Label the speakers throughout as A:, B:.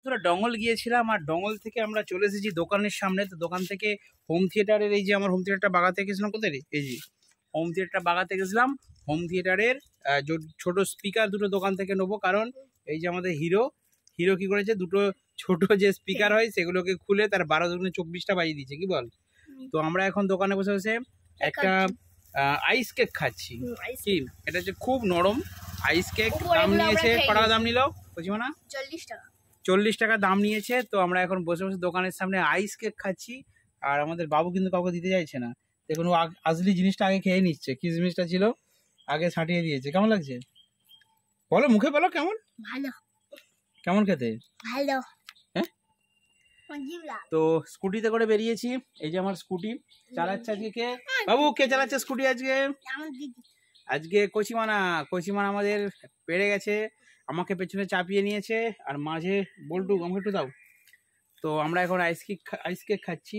A: তোরা ডঙ্গল গিয়েছিলাম আর ডঙ্গল থেকে আমরা চলে এসেছি দোকানের সামনে। তো দোকান থেকে হোম থিয়েটারের এই যে আমার হোম থিয়েটারটা বাগাতে গেছিলাম, কোথায় এই যে হোম থিয়েটারটা বাগাতে গেছিলাম। হোম থিয়েটারের ছোট স্পিকার দুটো দোকান থেকে নেবো, কারণ এই যে আমাদের হিরো কি করেছে, দুটো ছোট যে স্পিকার হয় সেগুলোকে খুলে তার 12×24টা বাজিয়ে দিয়েছে, কি বল। তো আমরা এখন দোকানে বসে বসে একটা আইস কেক খাচ্ছি। কি এটা হচ্ছে খুব নরম আইস কেক। দাম নিয়েছে কত টাকা দাম নিল বুঝিও না? 40 টাকা দাম নিয়েছে। তো আমরা এখন বসে বসে দোকানের সামনে আইস কেক খাচ্ছি। আর আমাদের বাবু কিন্তু কাউকে দিতে চাইছে না। দেখুন ও আসলি জিনিসটা আগে খেয়ে নিচ্ছে, কি জিনিসটা ছিল আগে ছাটিয়ে দিয়েছে। কেমন লাগছে বলো, মুখে বলো কেমন।
B: ভালো।
A: কেমন খেতে? ভালো। হ্যাঁ, তো স্কুটিতে করে বেরিয়েছি। এই যে আমার স্কুটি চালাচ্ছে আজকে কে? বাবু কে চালাচ্ছে স্কুটি আজকে? আজকে কচিমানা আমাদের পেরে গেছে, আমাকে পেছনে চাপিয়ে নিয়েছে আর মাঝে বল্টু, আমাকে একটু দাও। তো আমরা এখন আইস কেক খাচ্ছি।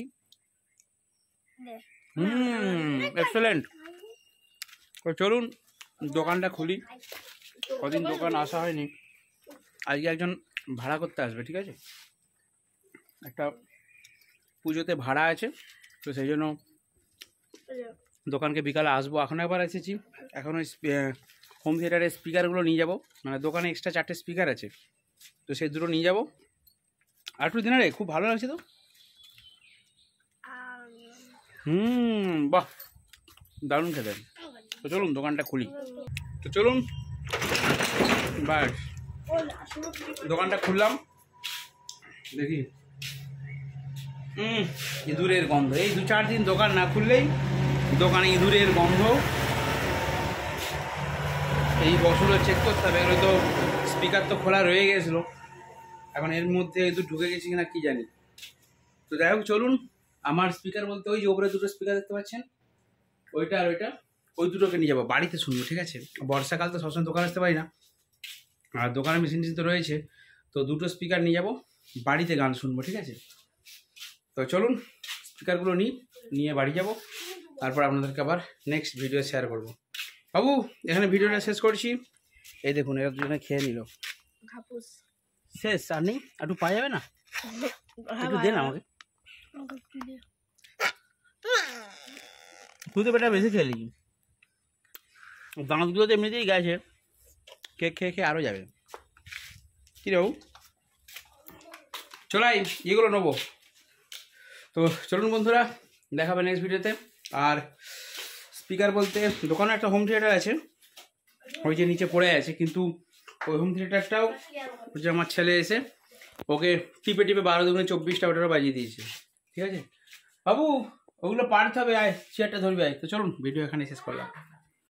A: এক্সেলেন্ট। তো চলুন দোকানটা খুলি, কদিন দোকান আসা হয়নি। আজকে একজন ভাড়া করতে আসবে, ঠিক আছে, একটা পুজোতে ভাড়া আছে, তো সেই জন্য দোকানকে বিকালে আসবো। এখন একবার এসেছি, এখন ওই হোম থিয়েটারের স্পিকারগুলো নিয়ে যাব, মানে দোকানে এক্সট্রা 4টে স্পিকার আছে, তো সেই দুটো নিয়ে যাব। আর একটু দিন রে, খুব ভালো লাগছে তো। বাহ, দারুণ খেতে। তো চলুন দোকানটা খুলি। তো চলুন বাস দোকানটা খুললাম। দেখি ইঁদুরের গন্ধ, এই 2-4 দিন দোকান না খুললেই দোকানে ইঁদুরের গন্ধ। এই বছরও চেক করতে হবে, এগুলো তো স্পিকার তো খোলা রয়ে গেছিলো, এখন এর মধ্যে ইঁদুর ঢুকে গেছে কিনা কি জানি। তো যাই হোক চলুন, আমার স্পিকার বলতে ওই যে ওপরে দুটো স্পিকার দেখতে পাচ্ছেন, ওইটা আর ওইটা, ওই দুটোকে নিয়ে যাবো, বাড়িতে শুনবো, ঠিক আছে। বর্ষাকাল তো সবসময় দোকানে আসতে পারি না, আর দোকানে মেশিন তো রয়েছে, তো দুটো স্পিকার নিয়ে যাব, বাড়িতে গান শুনবো, ঠিক আছে। তো চলুন স্পিকারগুলো নিয়ে বাড়ি যাব, তারপর আপনাদেরকে আবার নেক্সট ভিডিও শেয়ার করব। বাবু এখানে ভিডিওটা শেষ করছি। এই দেখুন এরা দুজনে খেয়ে নিল, শেষ। আর নেই, একটু পাওয়া যাবে না? একটু দেন আমাকে। তুই তো বেটা বেশি খেলি, দাঁতগুলো তো এমনিতেই গেছে, কেক খেয়ে খেয়ে আরও যাবে। কী রে বাবু, চলাই এগুলো নেবো। তো চলুন বন্ধুরা, দেখাবে নেক্সট ভিডিওতে। আর স্পিকার বলতে দোকানে একটা হোম থিয়েটার আছে, ওই যে নিচে পড়ে আছে, কিন্তু ওই হোম থিয়েটারটাও যে আমার ছেলে এসে ওকে টিপে 12×24টা ওটারও বাজিয়ে দিয়েছে, ঠিক আছে। বাবু ওগুলো পারতে হবে, আয় চেয়ারটা ধরবি আয়। তো চলুন ভিডিও এখানে শেষ করলাম।